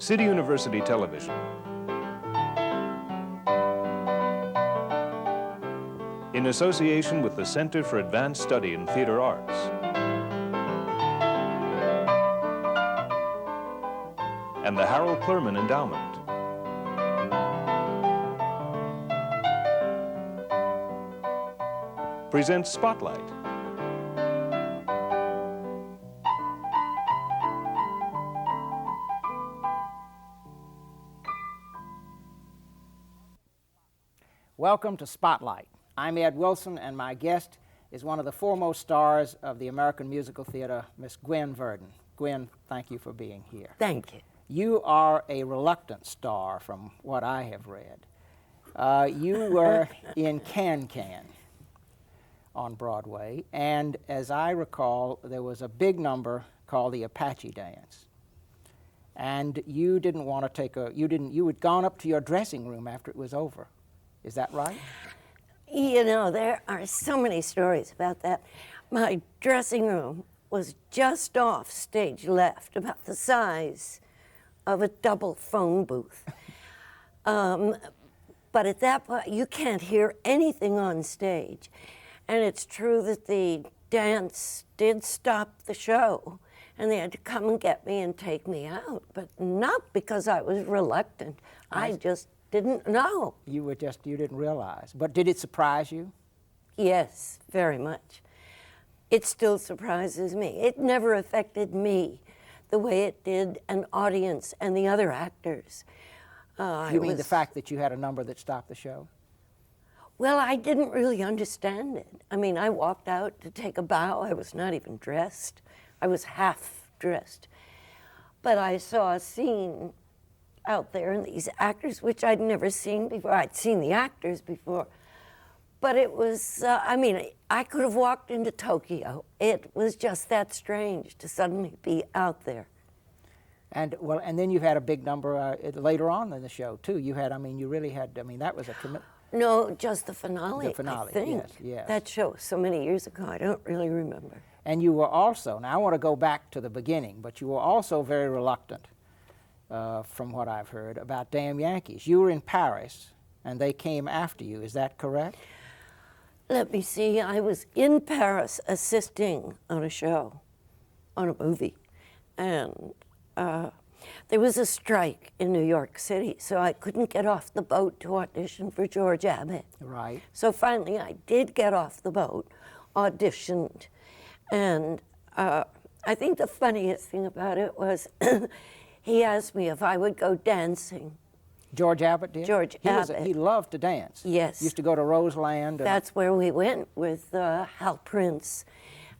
City University Television. In association with the Center for Advanced Study in Theater Arts. And the Harold Clurman Endowment. Presents Spotlight. Welcome to Spotlight. I'm Ed Wilson, and my guest is one of the foremost stars of the American musical theater, Miss Gwen Verdon. Gwen, thank you for being here. Thank you. You are a reluctant star from what I have read. You were in Can-Can on Broadway, and as I recall, there was a big number called the Apache Dance. And you didn't want to take you had gone up to your dressing room after it was over. Is that right? You know, there are so many stories about that. My dressing room was just off stage left, about the size of a double phone booth. But at that point, you can't hear anything on stage. And it's true that the dance did stop the show, and they had to come and get me and take me out, but not because I was reluctant. I just didn't know. You didn't realize. But did it surprise you? Yes, very much. It still surprises me. It never affected me the way it did an audience and the other actors. You mean the fact that you had a number that stopped the show? Well, I didn't really understand it. I mean, I walked out to take a bow. I was not even dressed. I was half dressed. But I saw a scene out there and these actors, which I'd never seen before. I'd seen the actors before. But it was, I mean, I could have walked into Tokyo. It was just that strange to suddenly be out there. And well, and then you had a big number later on in the show too. You had, I mean, you really had, I mean, that was a commitment. No, just the finale. The finale, I think. yes, yes. That show was so many years ago, I don't really remember. And you were also, now I want to go back to the beginning, but you were also very reluctant, from what I've heard, about Damn Yankees. You were in Paris, and they came after you. Is that correct? Let me see. I was in Paris assisting on a show, on a movie, and there was a strike in New York City, so I couldn't get off the boat to audition for George Abbott. Right. So finally I did get off the boat, auditioned, and I think the funniest thing about it was he asked me if I would go dancing. George Abbott did? George Abbott. He loved to dance. Yes. Used to go to Roseland. That's where we went with Hal Prince,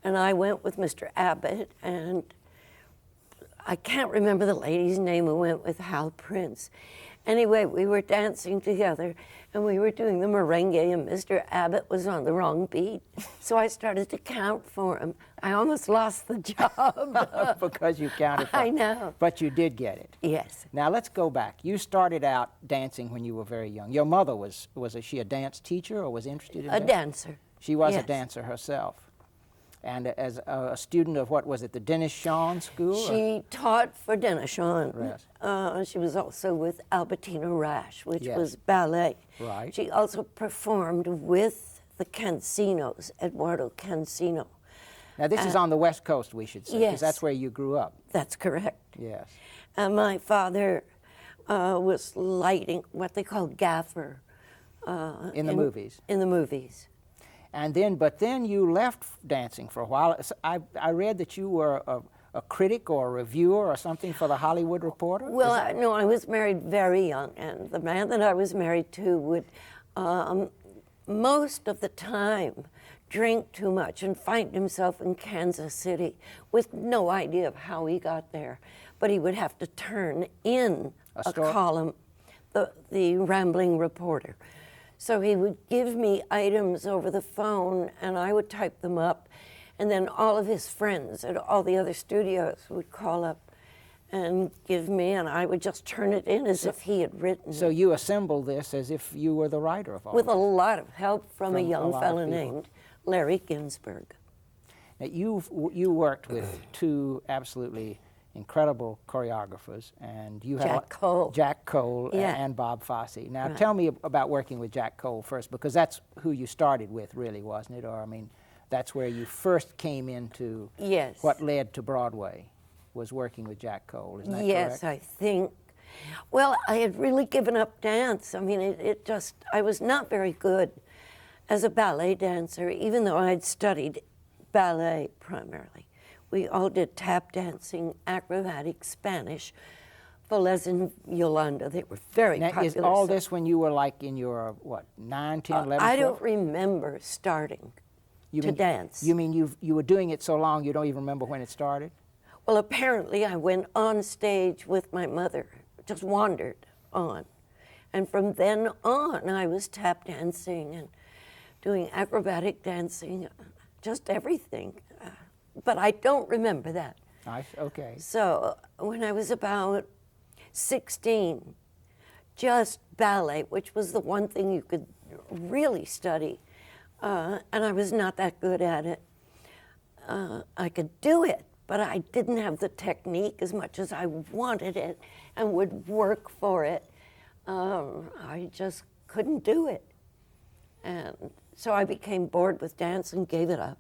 and I went with Mr. Abbott, and I can't remember the lady's name who went with Hal Prince. Anyway, we were dancing together, and we were doing the merengue, and Mr. Abbott was on the wrong beat. So I started to count for him. I almost lost the job. Because you counted for him. I know. But you did get it. Yes. Now let's go back. You started out dancing when you were very young. Your mother was she a dance teacher or was interested in A dancer. She was Yes. a dancer herself. And as a student of, what was it, the Dennis Shawn School? She taught for Dennis Shawn. Yes. She was also with Albertina Rash, which Yes. was ballet. Right. She also performed with the Cancinos, Eduardo Cancino. Now this is on the West Coast, we should say, because Yes. that's where you grew up. That's correct. Yes. And my father was lighting, what they call gaffer. In the movies. In the movies. And then, but then you left dancing for a while. I read that you were a critic or a reviewer or something for the Hollywood Reporter? Well, no, I was married very young, and the man that I was married to would, most of the time, drink too much and find himself in Kansas City with no idea of how he got there. But he would have to turn in a column, the Rambling Reporter. So he would give me items over the phone, and I would type them up, and then all of his friends at all the other studios would call up and give me, and I would just turn it in as if he had written So it. you assembled this as if you were the writer of all With this. a lot of help from a young lot of fellow people. named Larry Ginsberg. Now you worked with two absolutely incredible choreographers, and you had Jack Cole. And Bob Fosse. Now, Right. tell me about working with Jack Cole first, because that's who you started with, really, wasn't it? Or I mean, that's where you first came into Yes. what led to Broadway, was working with Jack Cole. Isn't that correct? Yes, I think. Well, I had really given up dance. I mean, I was not very good as a ballet dancer, even though I had studied ballet primarily. We all did tap dancing, acrobatic, Spanish, Velez and Yolanda. They were very popular. Is all this when you were like in your, what, 9, 10, 11, 12? I don't remember starting to dance. You mean you were doing it so long you don't even remember when it started? Well, apparently I went on stage with my mother, just wandered on. And from then on, I was tap dancing and doing acrobatic dancing, just everything. But I don't remember that. Okay. So when I was about 16, just ballet, which was the one thing you could really study, and I was not that good at it. I could do it, but I didn't have the technique as much as I wanted it and would work for it. I just couldn't do it. And so I became bored with dance and gave it up.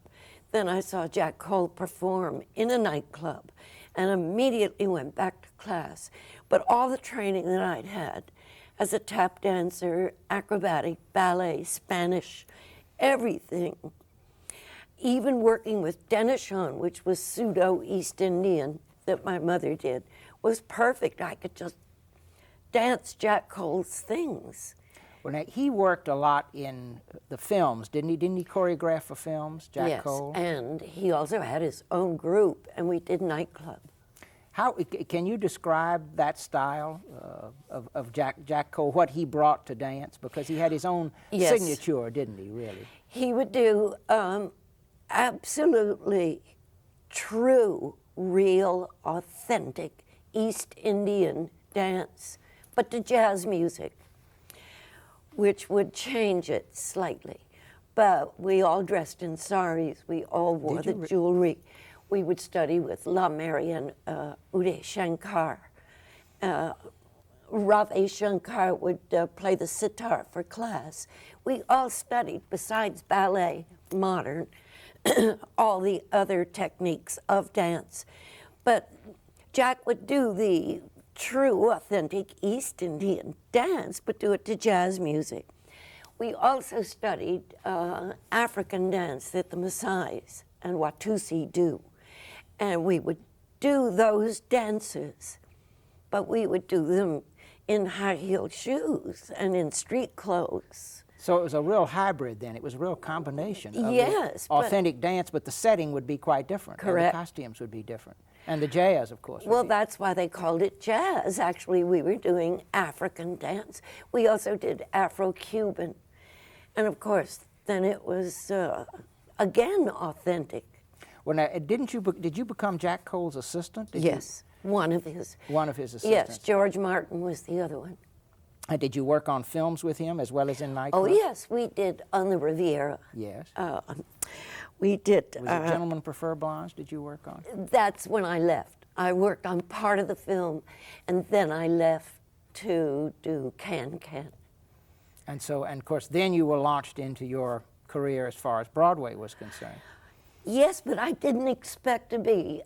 Then I saw Jack Cole perform in a nightclub and immediately went back to class. But all the training that I'd had as a tap dancer, acrobatic, ballet, Spanish, everything, even working with Denishon, which was pseudo East Indian that my mother did, was perfect. I could just dance Jack Cole's things. Well, now, he worked a lot in the films, didn't he? Didn't he choreograph for films, Jack Cole? Yes, and he also had his own group, and we did nightclub. Can you describe that style of Jack Cole, what he brought to dance? Because he had his own signature, didn't he, really? He would do absolutely true, real, authentic East Indian dance, but to jazz music, which would change it slightly. But we all dressed in saris, we all wore the jewelry. We would study with La Mary and Uday Shankar. Ravi Shankar would play the sitar for class. We all studied, besides ballet, modern, all the other techniques of dance. But Jack would do the true, authentic East Indian dance, but do it to jazz music. We also studied African dance that the Maasais and Watusi do. And we would do those dances, but we would do them in high-heeled shoes and in street clothes. So it was a real hybrid then. It was a real combination of Yes, the authentic dance, but the setting would be quite different. Correct. The costumes would be different. And the jazz, of course. Well, that's why they called it jazz. Actually, we were doing African dance. We also did Afro-Cuban. And of course, then it was, again, authentic. Well, now, did you become Jack Cole's assistant? Yes, one of his. One of his assistants? Yes, George Martin was the other one. And did you work on films with him as well as in nightclubs? Oh, yes, we did on the Riviera. Yes. We did. Was it Gentlemen Prefer Blondes did you work on? That's when I left. I worked on part of the film, and then I left to do Can-Can. And so, and of course, then you were launched into your career as far as Broadway was concerned. Yes, but I didn't expect to be.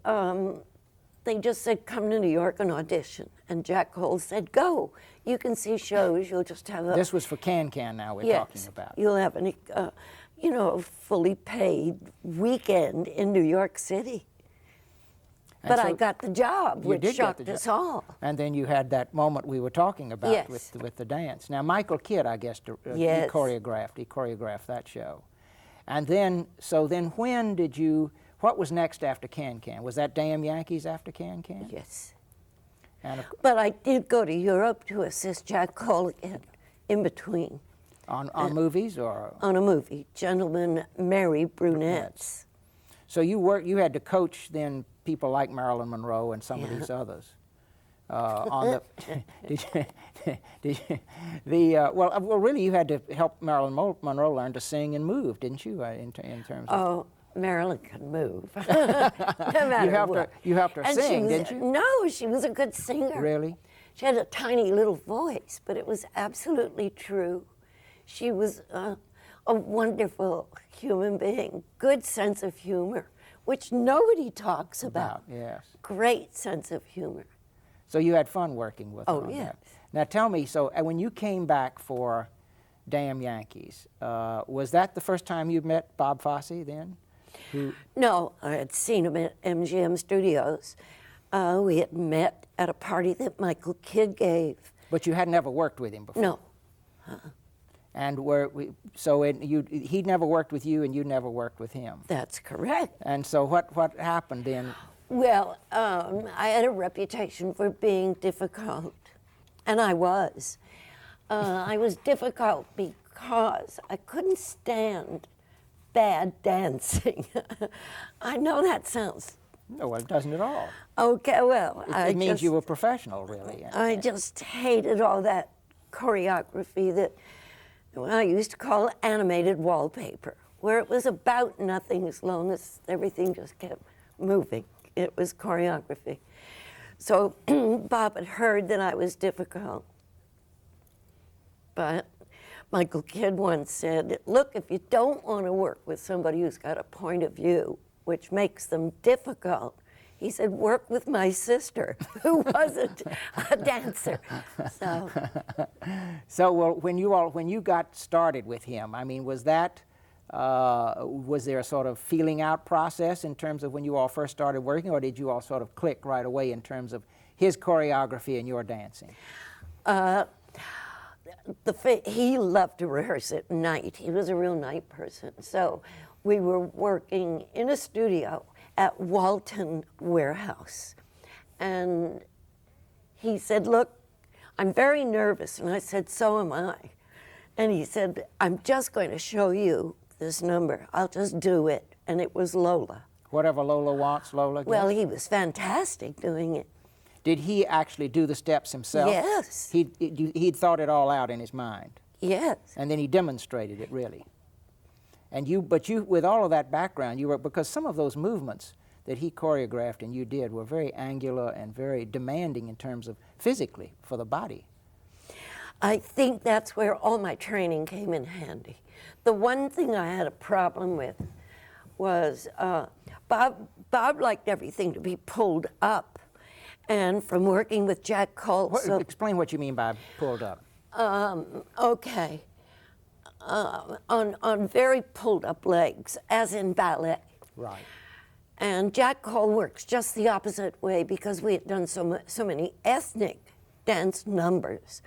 They just said, come to New York and audition. And Jack Cole said, go. You can see shows. You'll just have a... This was for Can-Can now we're talking about. You'll have an, a fully paid weekend in New York City. And but so I got the job, which shocked us all. And then you had that moment we were talking about Yes. with the dance. Now, Michael Kidd, I guess, Yes. he choreographed that show. And then, so then when did you, what was next after Can-Can? Was that Damn Yankees after Can-Can? Yes. And But I did go to Europe to assist Jack Cole again, in between. on movies or? On a movie, Gentlemen Marry Brunettes. So you had to coach then people like Marilyn Monroe and some of these others. On the well, really, you had to help Marilyn Monroe learn to sing and move, didn't you? In terms of Marilyn could move. No matter what. You helped her And sing, didn't you? No, she was a good singer. Really? She had a tiny little voice, but it was absolutely true. She was a wonderful human being, good sense of humor, which nobody talks about. Yes. Great sense of humor. So you had fun working with her Oh, on yes. that. Now tell me, so when you came back for Damn Yankees, was that the first time you met Bob Fosse then? No, I had seen him at MGM Studios. We had met at a party that Michael Kidd gave. But you had never worked with him before? No. And he'd never worked with you and you never worked with him? That's correct. And so what happened then? Well, I had a reputation for being difficult, and I was. I was difficult because I couldn't stand bad dancing. I know that sounds... No, well, it doesn't at all. Okay, well, It means you were professional, really. I just hated all that choreography that I used to call animated wallpaper, where it was about nothing as long as everything just kept moving. It was choreography. So Bob had heard that I was difficult. But Michael Kidd once said, look, if you don't want to work with somebody who's got a point of view, which makes them difficult, he said, work with my sister, who wasn't a dancer. So well, when you got started with him, I mean, was there a sort of feeling out process in terms of when you all first started working, or did you all sort of click right away in terms of his choreography and your dancing? He loved to rehearse at night. He was a real night person. So we were working in a studio at Walton Warehouse. And he said, look, I'm very nervous. And I said, so am I. And he said, I'm just going to show you this number. I'll just do it. And it was Lola. Whatever Lola wants, Lola gets? Well, he was fantastic doing it. Did he actually do the steps himself? Yes. He'd thought it all out in his mind? Yes. And then he demonstrated it, really? And but you, with all of that background, because some of those movements that he choreographed and you did were very angular and very demanding in terms of physically for the body. I think that's where all my training came in handy. The one thing I had a problem with was Bob liked everything to be pulled up. And from working with Jack Cole... Explain what you mean by pulled up. Okay. On very pulled up legs, as in ballet. Right. And Jack Cole works just the opposite way because we had done so many ethnic dance numbers.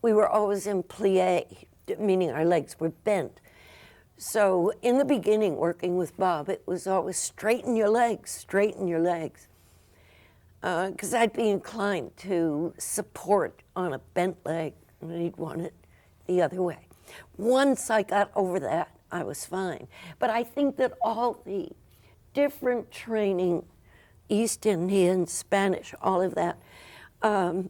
We were always in plie, meaning our legs were bent. So in the beginning, working with Bob, it was always straighten your legs, straighten your legs. Because I'd be inclined to support on a bent leg, and he'd want it the other way. Once I got over that, I was fine. But I think that all the different training, East Indian, Spanish, all of that, I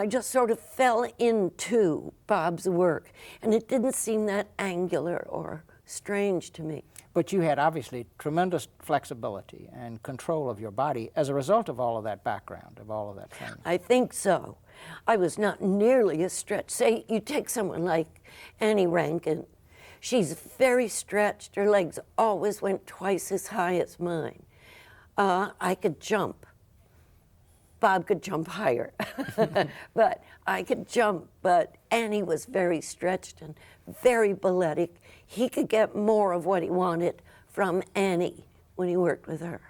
just sort of fell into Bob's work, and it didn't seem that angular or strange to me. But you had obviously tremendous flexibility and control of your body as a result of all of that background, of all of that training. I think so. I was not nearly as stretched. Say you take someone like Annie Rankin. She's very stretched. Her legs always went twice as high as mine. I could jump. Bob could jump higher. But I could jump, but Annie was very stretched and very balletic. He could get more of what he wanted from Annie when he worked with her.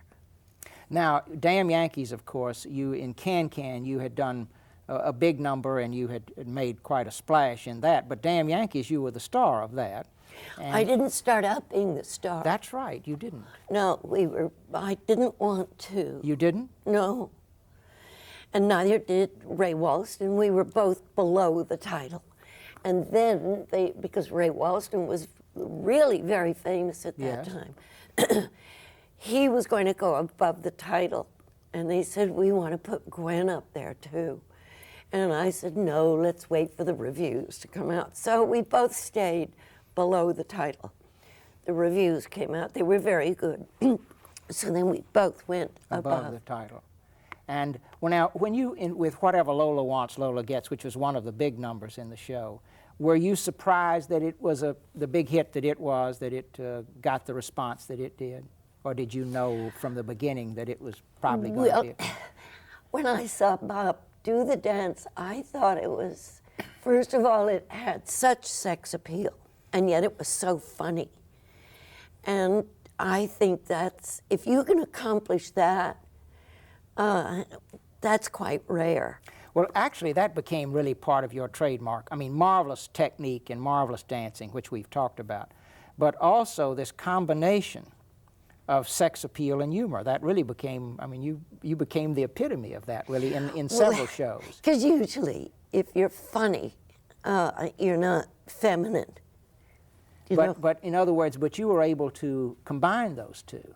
Now, Damn Yankees, of course, you in Can-Can, you had done a big number and you had made quite a splash in that, but Damn Yankees, you were the star of that. And I didn't start out being the star. That's right, you didn't. No, I didn't want to. You didn't? No. And neither did Ray Walston. We were both below the title. And then because Ray Walston was really very famous at that time, he was going to go above the title. And they said, we want to put Gwen up there too. And I said, no, let's wait for the reviews to come out. So we both stayed below the title. the reviews came out. They were very good. So then we both went above the title. And well, now, when you, with Whatever Lola Wants, Lola Gets, which was one of the big numbers in the show, were you surprised that it was the big hit that it was, that it got the response that it did? Or did you know from the beginning that it was probably going to be? When I saw Bob do the dance, I thought it was, first of all, it had such sex appeal, and yet it was so funny. And I think that's, if you can accomplish that, that's quite rare. Well, actually, that became really part of your trademark. I mean, marvelous technique and marvelous dancing, which we've talked about, but also this combination of sex appeal and humor. That really became, I mean, you became the epitome of that, really, in several shows. Because usually, if you're funny, you're not feminine. But in other words, but you were able to combine those two.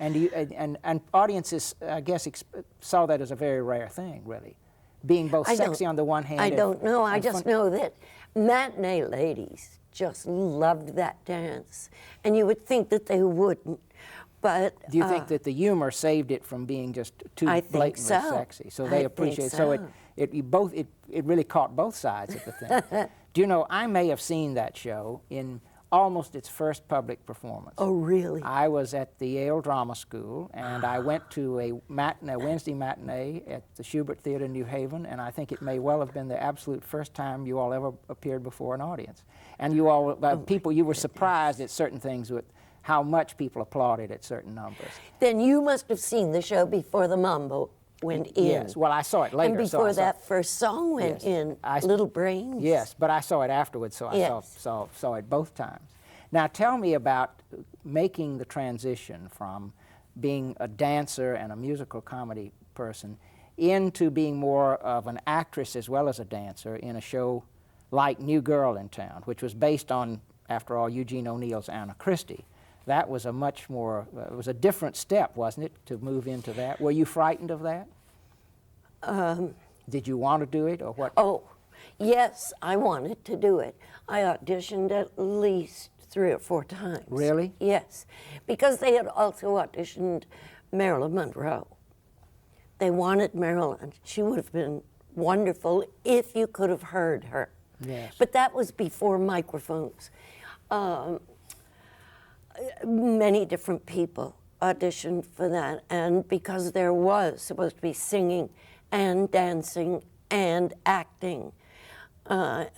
And, and audiences, I guess, saw that as a very rare thing, really. Being both sexy on the one hand. I don't know. I just know that matinee ladies just loved that dance. And you would think that they wouldn't. But do you think that the humor saved it from being just too blatantly sexy? So they appreciate. So it really caught both sides of the thing. Do you know, I may have seen that show in almost its first public performance. Oh, really? I was at the Yale Drama School, and I went to a Wednesday matinee at the Schubert Theater in New Haven, and I think it may well have been the absolute first time you all ever appeared before an audience. And you all, you were surprised at certain things with how much people applauded at certain numbers. Then you must have seen the show before the mambo went in. Yes, well, I saw it later. And before that first song went in, Little Brains. Yes, but I saw it afterwards, so I saw it both times. Now tell me about making the transition from being a dancer and a musical comedy person into being more of an actress as well as a dancer in a show like New Girl in Town, which was based on, after all, Eugene O'Neill's Anna Christie. That was a much more, it was a different step, wasn't it, to move into that? Were you frightened of that? Did you want to do it, or what? Oh, yes, I wanted to do it. I auditioned at least 3 or 4 times. Really? Yes, because they had also auditioned Marilyn Monroe. They wanted Marilyn. She would have been wonderful if you could have heard her. Yes. But that was before microphones. Many different people auditioned for that, and because there was supposed to be singing and dancing and acting, I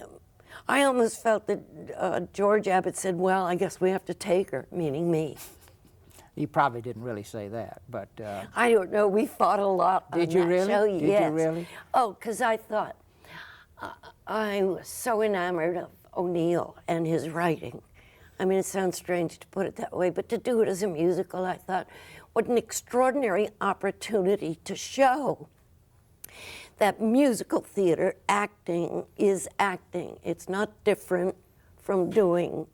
almost felt that George Abbott said, well, I guess we have to take her, meaning me. You probably didn't really say that, but... I don't know, we fought a lot on that show. Did you really? Oh, because I thought, I was so enamored of O'Neill and his writing. I mean, it sounds strange to put it that way, but to do it as a musical, I thought, what an extraordinary opportunity to show that musical theater acting is acting. It's not different from doing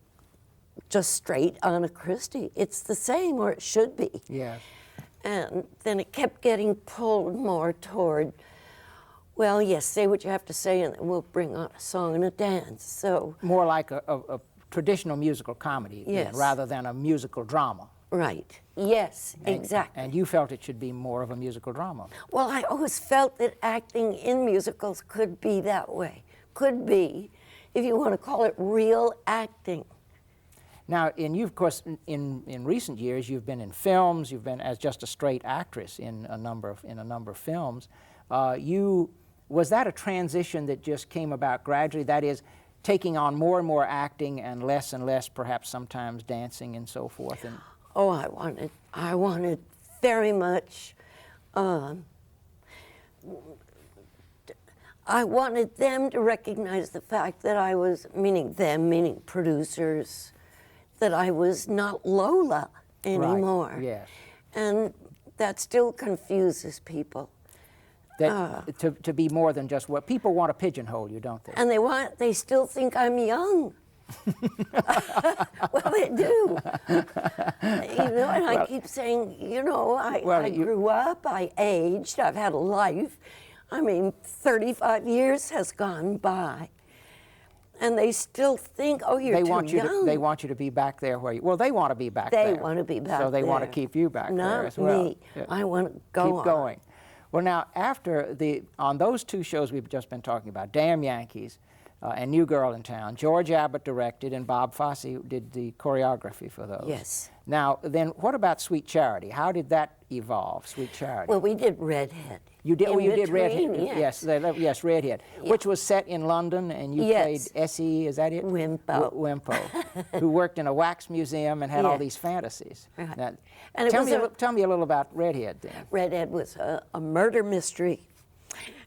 just straight Anna Christie. It's the same, or it should be. Yes. And then it kept getting pulled more toward, well, yes, say what you have to say, and then we'll bring on a song and a dance. So more like a traditional musical comedy, yes, rather than a musical drama. Right. Yes, exactly. And you felt it should be more of a musical drama. Well, I always felt that acting in musicals could be that way. Could be, if you want to call it real acting. Now, and you, of course, in recent years, you've been in films. You've been as just a straight actress in a number of films. Was that a transition that just came about gradually? That is, taking on more and more acting and less, perhaps sometimes dancing and so forth. And oh, I wanted very much. I wanted them to recognize the fact that I was, meaning them, meaning producers, that I was not Lola anymore. Right. Yes. And that still confuses people. That to be more than just what people want to pigeonhole you, don't they? And they still think I'm young. Well, they do. And I keep saying, I grew up, I aged, I've had a life. I mean, 35 years has gone by. And they still think, oh, you're too young. They want you to be back there where you, well, they want to be back They there. want to be back there. So they want to keep you back there as well. Not me. Yeah. I want to go Keep going. Well, now, on those two shows we've just been talking about, Damn Yankees and New Girl in Town, George Abbott directed and Bob Fosse did the choreography for those. Yes. Now, then, what about Sweet Charity? How did that evolve, Sweet Charity? Well, we did Redhead. You did. You did Redhead. Yes. Yes, Redhead, Yeah. which was set in London, and you played Essie. Is that it? Wimpo. Wimpo, who worked in a wax museum and had all these fantasies. Right. Now, And it tell me a little about Redhead then. Redhead was a murder mystery,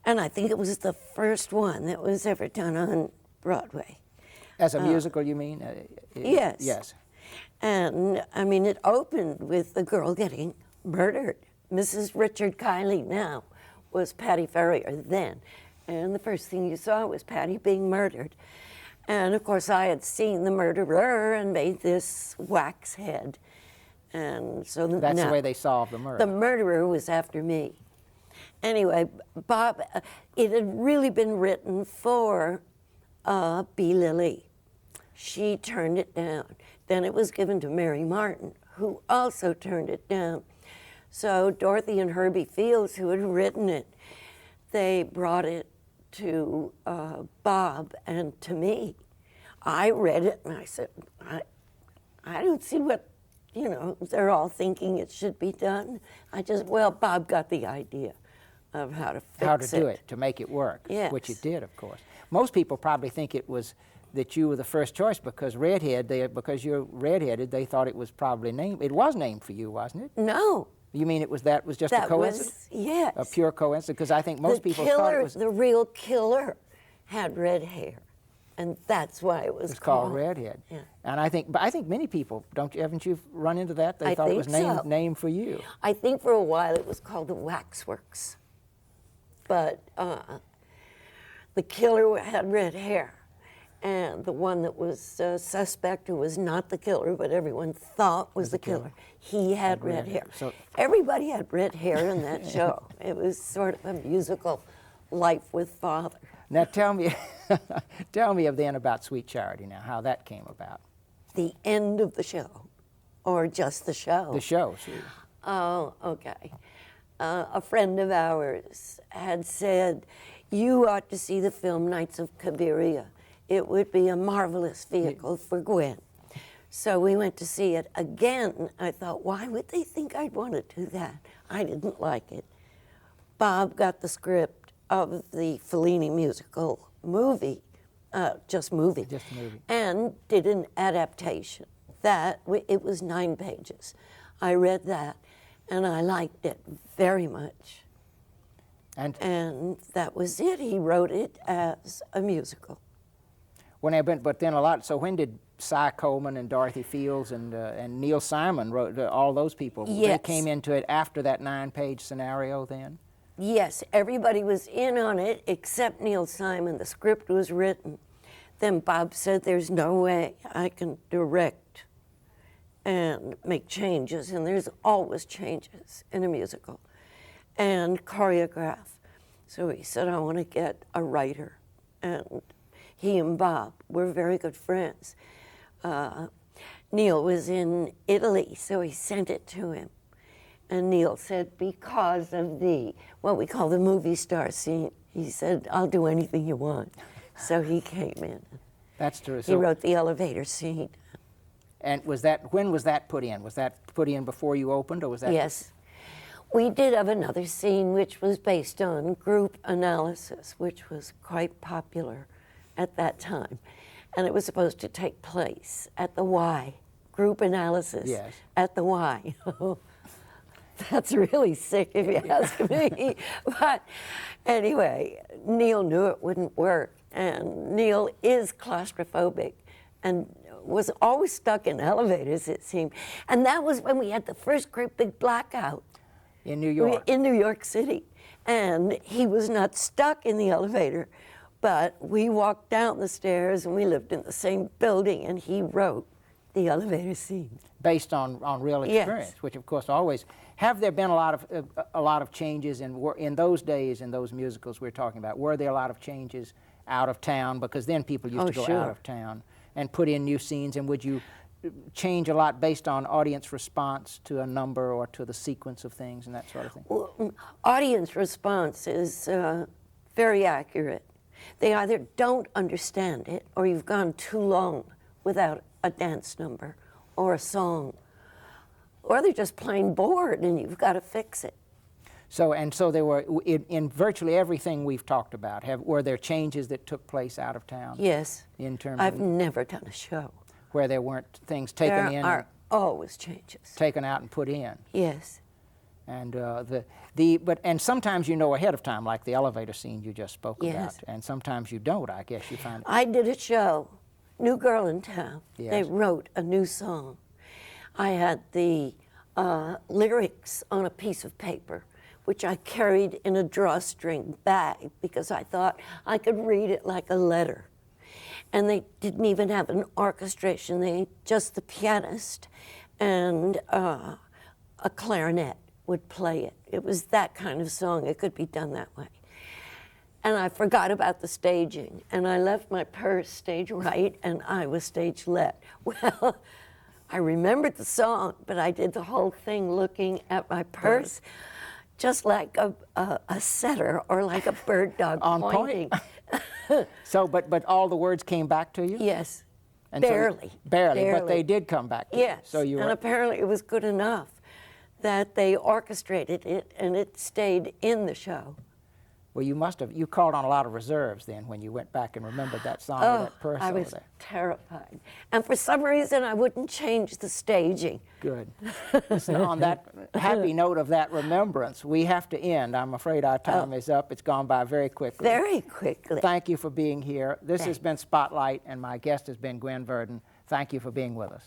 and I think it was the first one that was ever done on Broadway. As a musical, you mean? Yes. Yes. And I mean, it opened with the girl getting murdered. Mrs. Richard Kiley now was Patty Ferrier then. And the first thing you saw was Patty being murdered. And of course, I had seen the murderer and made this wax head. And so that's the way they solved the murder. The murderer was after me. Anyway, Bob, it had really been written for B. Lilly. She turned it down. Then it was given to Mary Martin, who also turned it down. So Dorothy and Herbie Fields, who had written it, they brought it to Bob and to me. I read it and I said, I don't see what, you know, they're all thinking it should be done. Well, Bob got the idea of how to fix it. How to do it, to make it work, Yes. which it did, of course. Most people probably think it was that you were the first choice because because you're redheaded, they thought it was probably named. It was named for you, wasn't it? No. You mean that was just a coincidence? Yes. A pure coincidence? Because I think most people thought it was. The real killer had red hair, and that's why it was called Redhead. Yeah. And I think many people, haven't you run into that? They thought it was named for you. I think for a while it was called the Waxworks, but the killer had red hair. And the one that was suspect, who was not the killer, but everyone thought was the killer, he had red hair. So everybody had red hair in that show. It was sort of a musical Life with Father. Now tell me then about Sweet Charity now, how that came about. The end of the show, or just the show? The show, see. Oh, okay. A friend of ours had said, you ought to see the film Nights of Cabiria. It would be a marvelous vehicle for Gwen. So we went to see it again. I thought, why would they think I'd want to do that? I didn't like it. Bob got the script of the Fellini musical movie, just movie, and did an adaptation. It was 9 pages. I read that, and I liked it very much. And that was it. He wrote it as a musical. But then a lot. So when did Cy Coleman and Dorothy Fields and Neil Simon wrote all those people? Yes. They came into it after that 9-page scenario. Then. Yes, everybody was in on it except Neil Simon. The script was written. Then Bob said, "There's no way I can direct and make changes," and there's always changes in a musical, and choreograph. So he said, "I want to get a writer," and he and Bob were very good friends. Neil was in Italy, so he sent it to him. And Neil said, because of what we call the movie star scene, he said, "I'll do anything you want." So he came in. That's true. He wrote the elevator scene. And when was that put in? Was that put in before you opened, or was that? Yes. We did have another scene which was based on group analysis, which was quite popular at that time. And it was supposed to take place at the Y, group analysis at the Y. That's really sick if you ask me. But anyway, Neil knew it wouldn't work. And Neil is claustrophobic and was always stuck in elevators, it seemed. And that was when we had the first great big blackout. In New York? In New York City. And he was not stuck in the elevator, but we walked down the stairs and we lived in the same building, and he wrote the elevator scene. Based on real experience, Yes. which of course always. Have there been a lot of changes in those days in those musicals we're talking about? Were there a lot of changes out of town, because then people used to go sure. out of town, and put in new scenes? And would you change a lot based on audience response to a number or to the sequence of things and that sort of thing? Well, audience response is very accurate. They either don't understand it, or you've gone too long without a dance number or a song, or they're just plain bored and you've got to fix it. So there were, in virtually everything we've talked about, were there changes that took place out of town? Yes. In terms I've of never done a show. where there weren't things taken in, There are always changes. taken out and put in. Yes. And and sometimes you know ahead of time, like the elevator scene you just spoke Yes. about, and sometimes you don't. I guess you find. I did a show, New Girl in Town. Yes. They wrote a new song. I had the lyrics on a piece of paper, which I carried in a drawstring bag because I thought I could read it like a letter. And they didn't even have an orchestration. They just the pianist and a clarinet would play it. It was that kind of song. It could be done that way. And I forgot about the staging, and I left my purse stage right, and I was stage left. Well, I remembered the song, but I did the whole thing looking at my purse, just like a setter or like a bird dog On pointing. point. So, but all the words came back to you? Yes, And so- barely. barely, but they did come back to you. Yes, So you and were, apparently it was good enough that they orchestrated it, and it stayed in the show. well, you called on a lot of reserves then when you went back and remembered that song with Oh, that purse I over was there. terrified. And for some reason, I wouldn't change the staging. Good. Listen, on that happy note of that remembrance, we have to end. I'm afraid our time is up. It's gone by very quickly. Very quickly. Thank you for being here. This has been Spotlight, and my guest has been Gwen Verdon. Thank you for being with us.